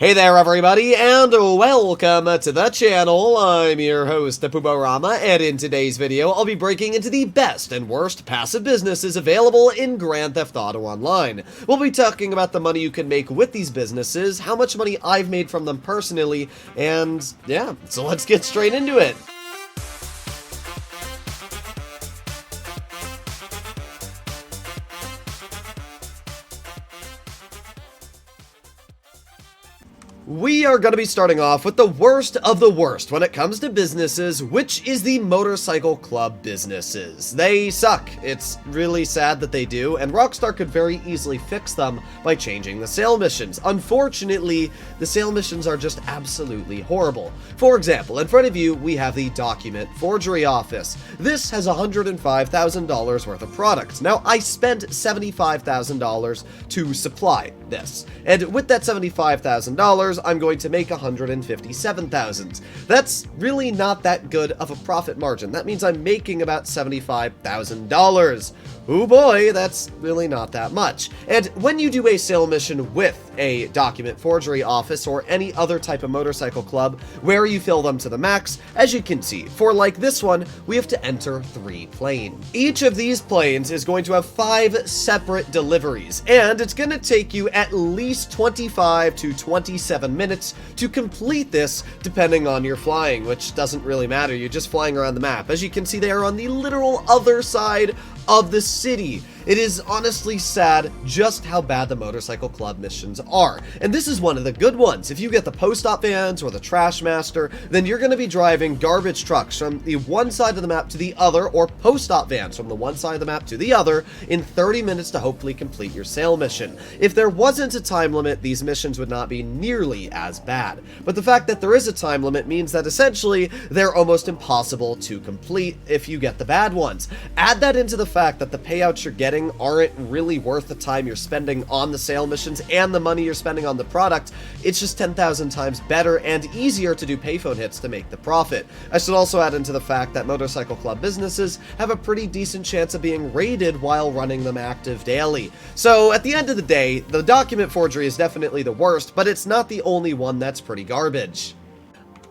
Hey there everybody, and welcome to the channel. I'm your host, Puborama, and in today's video, I'll be breaking into the best and worst passive businesses available in Grand Theft Auto Online. We'll be talking about the money you can make with these businesses, how much money I've made from them personally, and yeah, so let's get straight into it. We are going to be starting off with the worst of the worst when it comes to businesses, which is the motorcycle club businesses. They suck. It's really sad that they do, and Rockstar could very easily fix them by changing the sale missions. Unfortunately, the sale missions are just absolutely horrible. For example, in front of you, we have the document forgery office. This has $105,000 worth of products. Now, I spent $75,000 to supply this, and with that $75,000, I'm going to make $157,000. That's really not that good of a profit margin. That means I'm making about $75,000. Oh boy, that's really not that much. And when you do a sale mission with a document forgery office or any other type of motorcycle club where you fill them to the max, as you can see, for like this one, we have to enter 3 planes. Each of these planes is going to have 5 separate deliveries, and it's going to take you at least 25 to 27 minutes to complete this, depending on your flying, which doesn't really matter. You're just flying around the map. As you can see, they are on the literal other side of the city. It is honestly sad just how bad the motorcycle club missions are. And this is one of the good ones. If you get the post-op vans or the trash master, then you're going to be driving garbage trucks from the one side of the map to the other, or post-op vans from the one side of the map to the other, in 30 minutes to hopefully complete your sale mission. If there wasn't a time limit, these missions would not be nearly as bad. But the fact that there is a time limit means that essentially they're almost impossible to complete if you get the bad ones. Add that into the fact that the payouts you're getting aren't really worth the time you're spending on the sale missions and the money you're spending on the product. It's just 10,000 times better and easier to do payphone hits to make the profit. I should also add into the fact that motorcycle club businesses have a pretty decent chance of being raided while running them active daily. So at the end of the day, the document forgery is definitely the worst, but it's not the only one that's pretty garbage.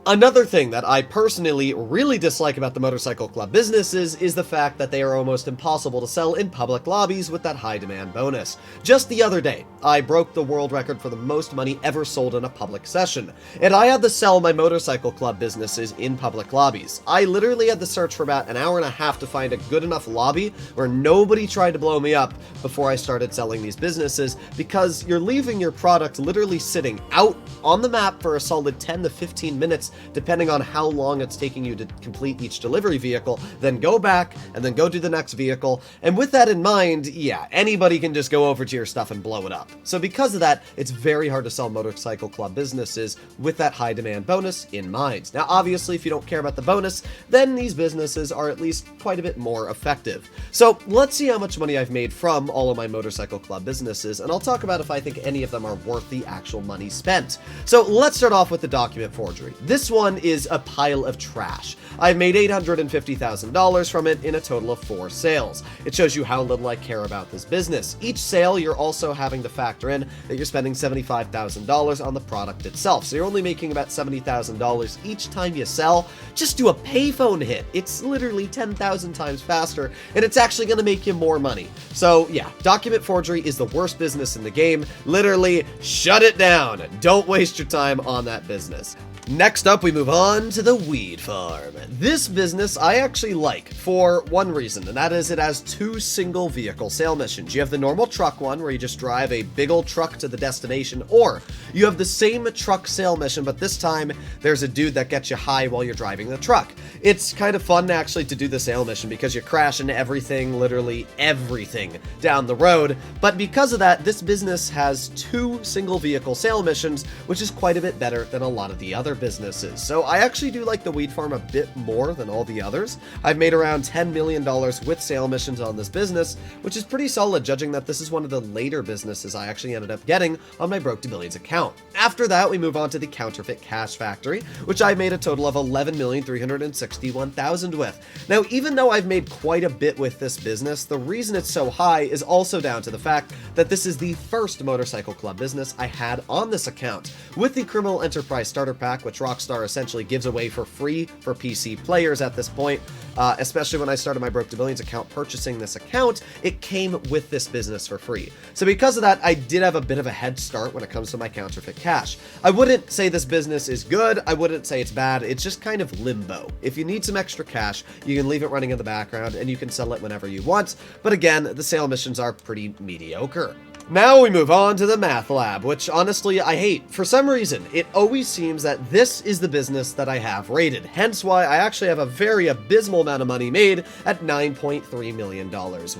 Another thing that I personally really dislike about the motorcycle club businesses is the fact that they are almost impossible to sell in public lobbies with that high demand bonus. Just the other day, I broke the world record for the most money ever sold in a public session, and I had to sell my motorcycle club businesses in public lobbies. I literally had to search for about an hour and a half to find a good enough lobby where nobody tried to blow me up before I started selling these businesses, because you're leaving your product literally sitting out on the map for a solid 10 to 15 minutes depending on how long it's taking you to complete each delivery vehicle, then go back, and then go do the next vehicle. And with that in mind, yeah, anybody can just go over to your stuff and blow it up. So because of that, it's very hard to sell motorcycle club businesses with that high demand bonus in mind. Now, obviously, if you don't care about the bonus, then these businesses are at least quite a bit more effective. So let's see how much money I've made from all of my motorcycle club businesses, and I'll talk about if I think any of them are worth the actual money spent. So let's start off with the document forgery. This one is a pile of trash. I've made $850,000 from it in a total of 4 sales. It shows you how little I care about this business. Each sale, you're also having to factor in that you're spending $75,000 on the product itself. So you're only making about $70,000 each time you sell. Just do a payphone hit. It's literally 10,000 times faster, and it's actually going to make you more money. So yeah, document forgery is the worst business in the game. Literally, shut it down. Don't waste your time on that business. Next up, we move on to the weed farm. This business I actually like for one reason, and that is it has 2 single vehicle sale missions. You have the normal truck one where you just drive a big old truck to the destination, or you have the same truck sale mission, but this time there's a dude that gets you high while you're driving the truck. It's kind of fun actually to do the sale mission because you crash into everything, literally everything down the road. But because of that, this business has 2 single vehicle sale missions, which is quite a bit better than a lot of the other businesses. businesses. So I actually do like the weed farm a bit more than all the others. I've made around $10 million with sale missions on this business, which is pretty solid judging that this is one of the later businesses I actually ended up getting on my Broke to Billions account. After that, we move on to the Counterfeit Cash Factory, which I made a total of $11,361,000 with. Now, even though I've made quite a bit with this business, the reason it's so high is also down to the fact that this is the first motorcycle club business I had on this account. With the Criminal Enterprise Starter Pack, which Rockstar essentially gives away for free for PC players at this point, especially when I started my Broke to Billions account purchasing this account, it came with this business for free. So because of that, I did have a bit of a head start when it comes to my counterfeit cash. I wouldn't say this business is good, I wouldn't say it's bad, it's just kind of limbo. If you need some extra cash, you can leave it running in the background and you can sell it whenever you want, but again, the sale missions are pretty mediocre. Now we move on to the Math Lab, which honestly I hate. For some reason, it always seems that this is the business that I have rated, hence why I actually have a very abysmal amount of money made at $9.3 million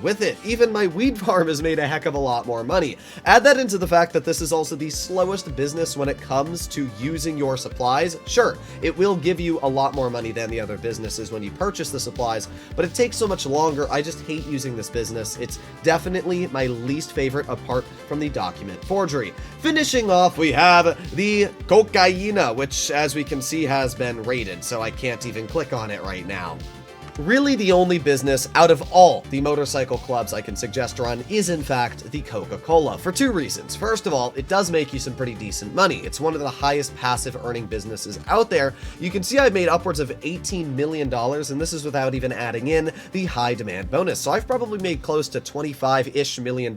with it. Even my weed farm has made a heck of a lot more money. Add that into the fact that this is also the slowest business when it comes to using your supplies. Sure, it will give you a lot more money than the other businesses when you purchase the supplies, but it takes so much longer. I just hate using this business. It's definitely my least favorite apart from the document forgery. Finishing off, we have the Cocaína, which as we can see has been rated, so I can't even click on it right now. Really, the only business out of all the motorcycle clubs I can suggest to run is in fact the Coca-Cola, for two reasons. First of all, it does make you some pretty decent money. It's one of the highest passive earning businesses out there. You can see I've made upwards of $18 million, and this is without even adding in the high demand bonus. So I've probably made close to $25-ish million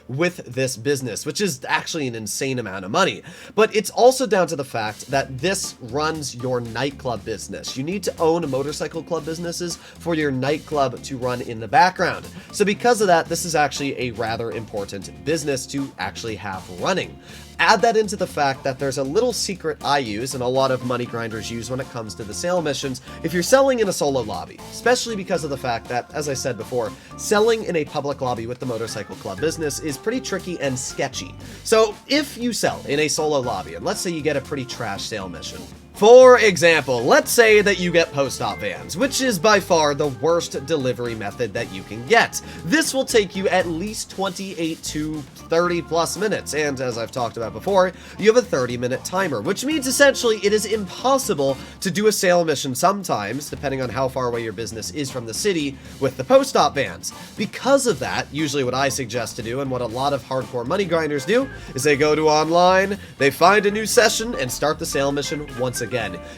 with this business, which is actually an insane amount of money. But it's also down to the fact that this runs your nightclub business. You need to own motorcycle club businesses for your nightclub to run in the background. So because of that, this is actually a rather important business to actually have running. Add that into the fact that there's a little secret I use and a lot of money grinders use when it comes to the sale missions if you're selling in a solo lobby, especially because of the fact that, as I said before, selling in a public lobby with the motorcycle club business is pretty tricky and sketchy. So if you sell in a solo lobby, and let's say you get a pretty trash sale mission, for example, let's say that you get post-op vans, which is by far the worst delivery method that you can get. This will take you at least 28 to 30 plus minutes, and as I've talked about before, you have a 30-minute timer, which means essentially it is impossible to do a sale mission sometimes, depending on how far away your business is from the city, with the post-op vans. Because of that, usually what I suggest to do, and what a lot of hardcore money grinders do, is they go to online, they find a new session, and start the sale mission once again.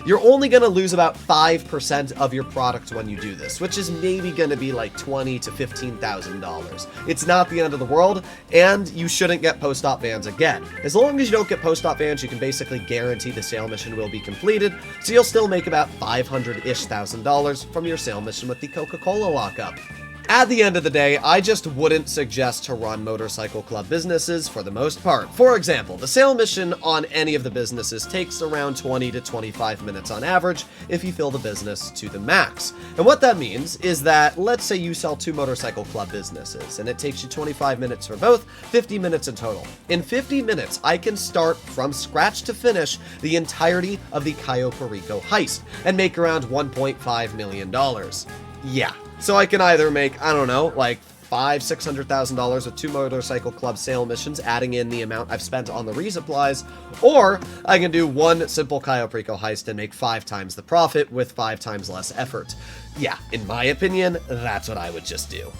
You're only going to lose about 5% of your product when you do this, which is maybe going to be like $20,000 to $15,000. It's not the end of the world, and you shouldn't get post-op vans again. As long as you don't get post-op vans, you can basically guarantee the sale mission will be completed, so you'll still make about $500-ish thousand from your sale mission with the Coca-Cola lockup. At the end of the day, I just wouldn't suggest to run motorcycle club businesses for the most part. For example, the sale mission on any of the businesses takes around 20 to 25 minutes on average if you fill the business to the max. And what that means is that, let's say you sell 2 motorcycle club businesses, and it takes you 25 minutes for both, 50 minutes in total. In 50 minutes, I can start from scratch to finish the entirety of the Cayo Perico heist, and make around $1.5 million. Yeah. So I can either make, I don't know, like $500,000-$600,000 with 2 motorcycle club sale missions, adding in the amount I've spent on the resupplies, or I can do one simple Cayo Perico heist and make 5 times the profit with 5 times less effort. Yeah, in my opinion, that's what I would just do.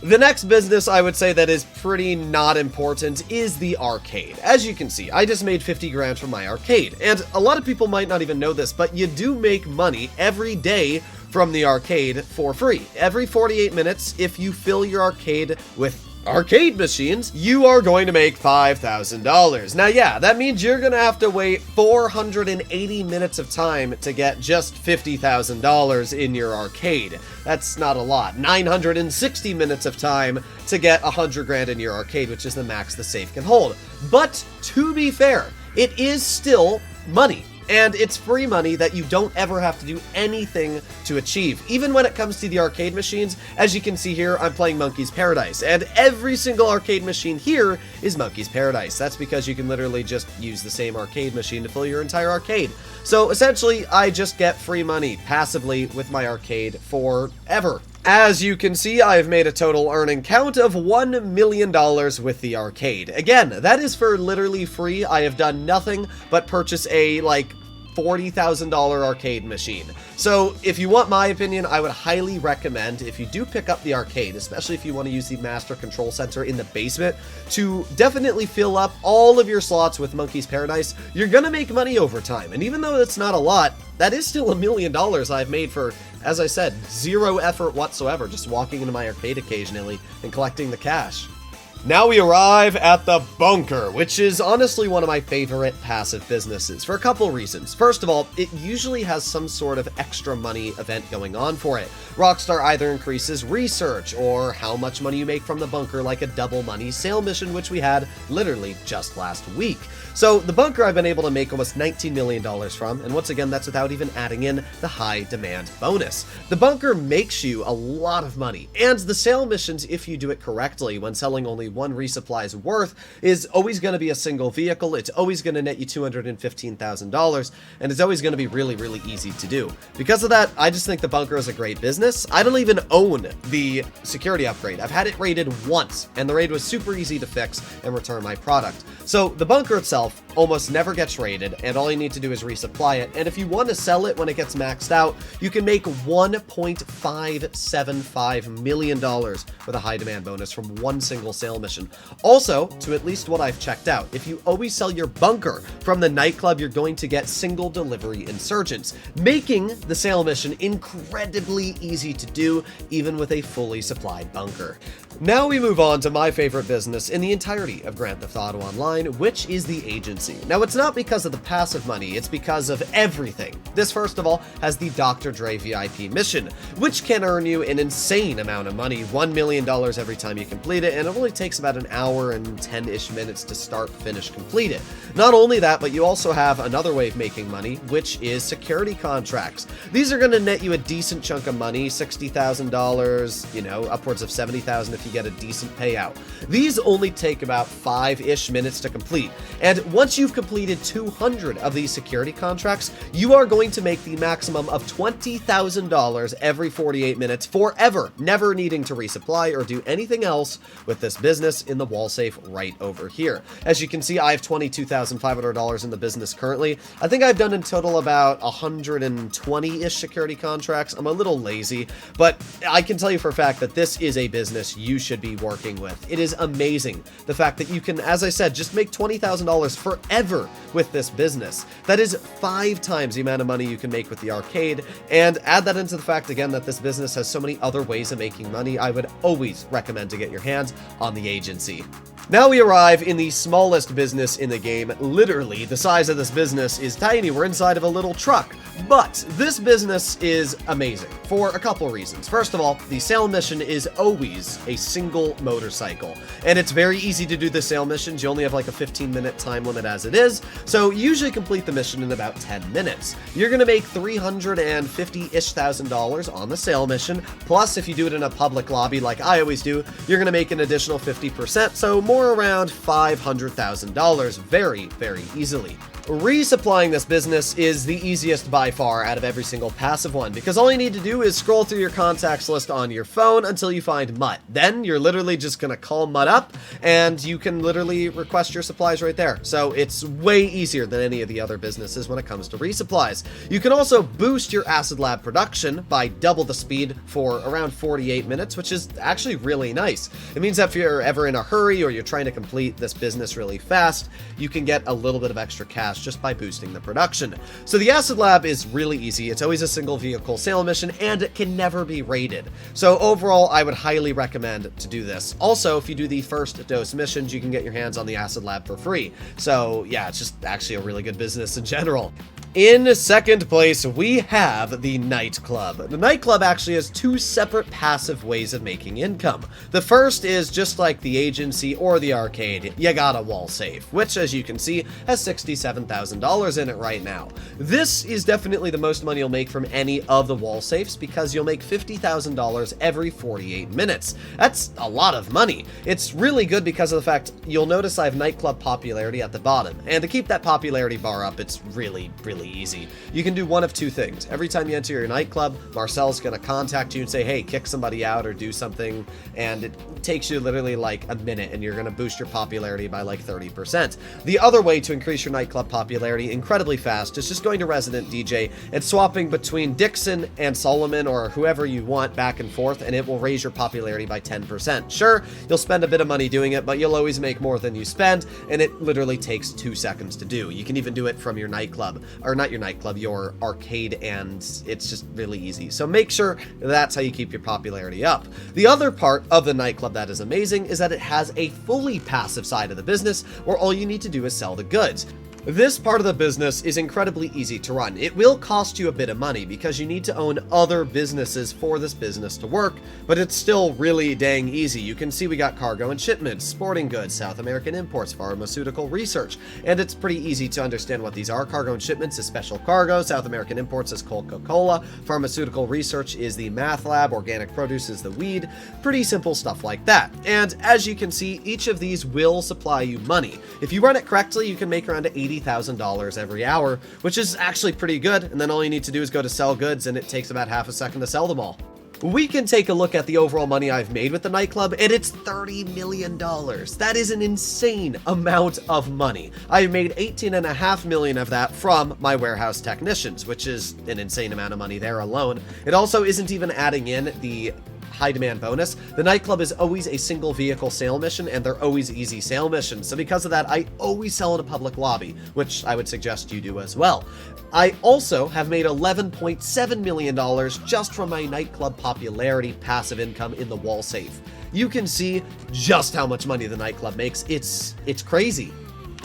The next business I would say that is pretty not important is the arcade. As you can see, I just made 50 grand from my arcade, and a lot of people might not even know this, but you do make money every day from the arcade for free. Every 48 minutes, if you fill your arcade with arcade machines, you are going to make $5,000. Now, yeah, that means you're going to have to wait 480 minutes of time to get just $50,000 in your arcade. That's not a lot. 960 minutes of time to get 100 grand in your arcade, which is the max the safe can hold. But to be fair, it is still money. and it's free money that you don't ever have to do anything to achieve. Even when it comes to the arcade machines, as you can see here, I'm playing Monkey's Paradise, and every single arcade machine here is Monkey's Paradise. That's because you can literally just use the same arcade machine to fill your entire arcade. So essentially, I just get free money passively with my arcade forever. As you can see, I have made a total earning count of $1 million with the arcade. Again, that is for literally free. I have done nothing but purchase a, like, $40,000 arcade machine. So if you want my opinion, I would highly recommend, if you do pick up the arcade, especially if you want to use the Master Control Center in the basement, to definitely fill up all of your slots with Monkey's Paradise. You're gonna make money over time, and even though that's not a lot, that is still $1 million I've made for, as I said, zero effort whatsoever, just walking into my arcade occasionally and collecting the cash. Now we arrive at the bunker, which is honestly one of my favorite passive businesses for a couple reasons. First of all, it usually has some sort of extra money event going on for it. Rockstar either increases research or how much money you make from the bunker, like a double money sale mission, which we had literally just last week. So the bunker I've been able to make almost $19 million from, and once again, that's without even adding in the high demand bonus. The bunker makes you a lot of money, and the sale missions, if you do it correctly, when selling only one resupply's worth, is always going to be a single vehicle. It's always going to net you $215,000, and it's always going to be really, really easy to do. Because of that, I just think the bunker is a great business. I don't even own the security upgrade. I've had it raided once, and the raid was super easy to fix and return my product. So the bunker itself almost never gets raided, and all you need to do is resupply it, and if you want to sell it when it gets maxed out, you can make $1.575 million with a high demand bonus from one single sale mission. Also, to at least what I've checked out, if you always sell your bunker from the nightclub, you're going to get single delivery insurgents, making the sale mission incredibly easy to do, even with a fully supplied bunker. Now we move on to my favorite business in the entirety of Grand Theft Auto Online, which is the agency. Now, it's not because of the passive money, it's because of everything. This, first of all, has the Dr. Dre VIP mission, which can earn you an insane amount of money, $1 million every time you complete it, and it only takes about an hour and 10-ish minutes to start, finish, complete it. Not only that, but you also have another way of making money, which is security contracts. These are going to net you a decent chunk of money, $60,000, you know, upwards of $70,000 if you get a decent payout. These only take about 5-ish minutes to complete, and once you've completed 200 of these security contracts, you are going to make the maximum of $20,000 every 48 minutes forever, never needing to resupply or do anything else with this business in the wall safe right over here. As you can see, I have $22,500 in the business currently. I think I've done in total about 120-ish security contracts. I'm a little lazy, but I can tell you for a fact that this is a business you should be working with. It is amazing, the fact that you can, as I said, just make $20,000 forever with this business. That is 5 times the amount of money you can make with the arcade, and add that into the fact again that this business has so many other ways of making money. I would always recommend to get your hands on the agency. Now we arrive in the smallest business in the game. Literally, the size of this business is tiny. We're inside of a little truck. But this business is amazing for a couple reasons. First of all, the sale mission is always a single motorcycle. And it's very easy to do the sale missions. You only have like a 15-minute time limit as it is. So you usually complete the mission in about 10 minutes. You're going to make $350-ish thousand on the sale mission. Plus, if you do it in a public lobby like I always do, you're going to make an additional 50%. So more around $500,000 very, very easily. Resupplying this business is the easiest by far out of every single passive one, because all you need to do is scroll through your contacts list on your phone until you find Mutt. Then you're literally just going to call Mutt up, and you can literally request your supplies right there. So it's way easier than any of the other businesses when it comes to resupplies. You can also boost your Acid Lab production by double the speed for around 48 minutes, which is actually really nice. It means that if you're ever in a hurry or you're trying to complete this business really fast, you can get a little bit of extra cash just by boosting the production. So the Acid Lab is really easy. It's always a single vehicle sale mission, and it can never be raided. So overall, I would highly recommend to do this. Also, if you do the first dose missions, you can get your hands on the Acid Lab for free. So yeah, it's just actually a really good business in general. In second place, we have the nightclub. The nightclub actually has 2 separate passive ways of making income. The first is just like the agency or the arcade, you got a wall safe, which as you can see has $67,000 $7,000 in it right now. This is definitely the most money you'll make from any of the wall safes because you'll make $50,000 every 48 minutes. That's a lot of money. It's really good because of the fact you'll notice I have nightclub popularity at the bottom, and to keep that popularity bar up, it's really easy. You can do one of two things. Every time you enter your nightclub, Marcel's gonna contact you and say, hey, kick somebody out or do something, and it takes you literally like a minute, and you're gonna boost your popularity by like 30%. The other way to increase your nightclub popularity incredibly fast is just going to Resident DJ and swapping between Dixon and Solomon or whoever you want back and forth, and it will raise your popularity by 10%. Sure, you'll spend a bit of money doing it, but you'll always make more than you spend, and it literally takes 2 seconds to do. You can even do it from your nightclub, or not your nightclub, your arcade, and it's just really easy. So make sure that's how you keep your popularity up. The other part of the nightclub that is amazing is that it has a fully passive side of the business where all you need to do is sell the goods. This part of the business is incredibly easy to run. It will cost you a bit of money because you need to own other businesses for this business to work, but it's still really dang easy. You can see we got cargo and shipments, sporting goods, South American imports, pharmaceutical research, and it's pretty easy to understand what these are. Cargo and shipments is special cargo, South American imports is Coca-Cola, pharmaceutical research is the math lab, organic produce is the weed, pretty simple stuff like that. And as you can see, each of these will supply you money. If you run it correctly, you can make around $80,000 every hour, which is actually pretty good, and then all you need to do is go to sell goods, and it takes about half a second to sell them all. We can take a look at the overall money I've made with the nightclub, and it's $30 million. That is an insane amount of money. I've made $18.5 million of that from my warehouse technicians, which is an insane amount of money there alone. It also isn't even adding in the high demand bonus. The nightclub is always a single vehicle sale mission, and they're always easy sale missions. So because of that, I always sell in a public lobby, which I would suggest you do as well. I also have made $11.7 million just from my nightclub popularity passive income in the wall safe. You can see just how much money the nightclub makes. It's crazy.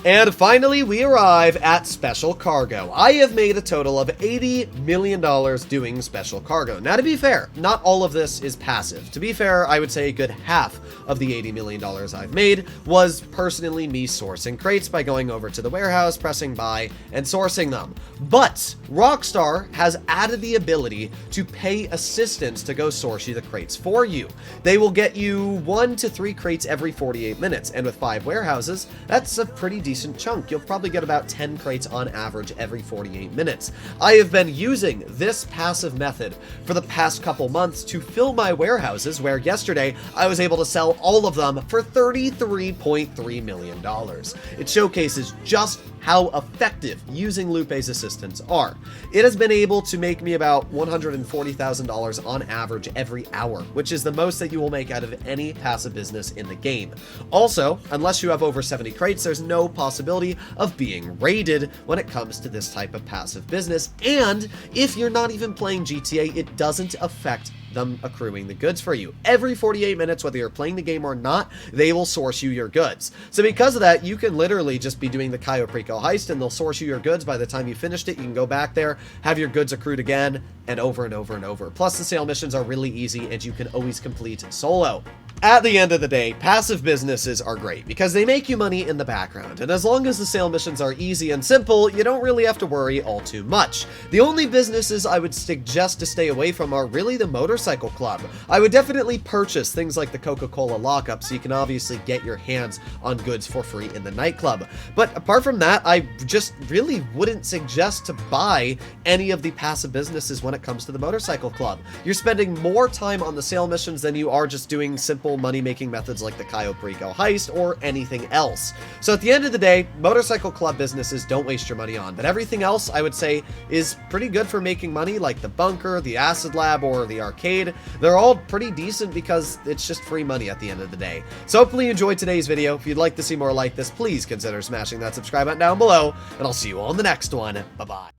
And finally, we arrive at special cargo. I have made a total of $80 million doing special cargo. Now, to be fair, not all of this is passive. To be fair, I would say a good half of the $80 million I've made was personally me sourcing crates by going over to the warehouse, pressing buy, and sourcing them. But Rockstar has added the ability to pay assistants to go source you the crates for you. They will get you 1 to 3 crates every 48 minutes, and with 5 warehouses, that's a pretty decent chunk. You'll probably get about 10 crates on average every 48 minutes. I have been using this passive method for the past couple months to fill my warehouses, where yesterday I was able to sell all of them for $33.3 million. It showcases just how effective using Lupe's assistants are. It has been able to make me about $140,000 on average every hour, which is the most that you will make out of any passive business in the game. Also, unless you have over 70 crates, there's no possibility of being raided when it comes to this type of passive business, and if you're not even playing GTA, it doesn't affect them accruing the goods for you. Every 48 minutes, whether you're playing the game or not, they will source you your goods. So because of that, you can literally just be doing the Cayo Perico heist, and they'll source you your goods. By the time you finished it, you can go back there, have your goods accrued again, and over and over and over. Plus, the sale missions are really easy, and you can always complete solo. At the end of the day, passive businesses are great because they make you money in the background, and as long as the sale missions are easy and simple, you don't really have to worry all too much. The only businesses I would suggest to stay away from are really the motorcycle club. I would definitely purchase things like the Coca-Cola lockup so you can obviously get your hands on goods for free in the nightclub. But apart from that, I just really wouldn't suggest to buy any of the passive businesses when it comes to the motorcycle club. You're spending more time on the sale missions than you are just doing simple money-making methods like the Cayo Perico heist or anything else. So at the end of the day, motorcycle club businesses don't waste your money on, but everything else I would say is pretty good for making money, like the bunker, the acid lab, or the arcade. They're all pretty decent because it's just free money at the end of the day. So hopefully you enjoyed today's video. If you'd like to see more like this, please consider smashing that subscribe button down below, and I'll see you all in the next one. Bye-bye.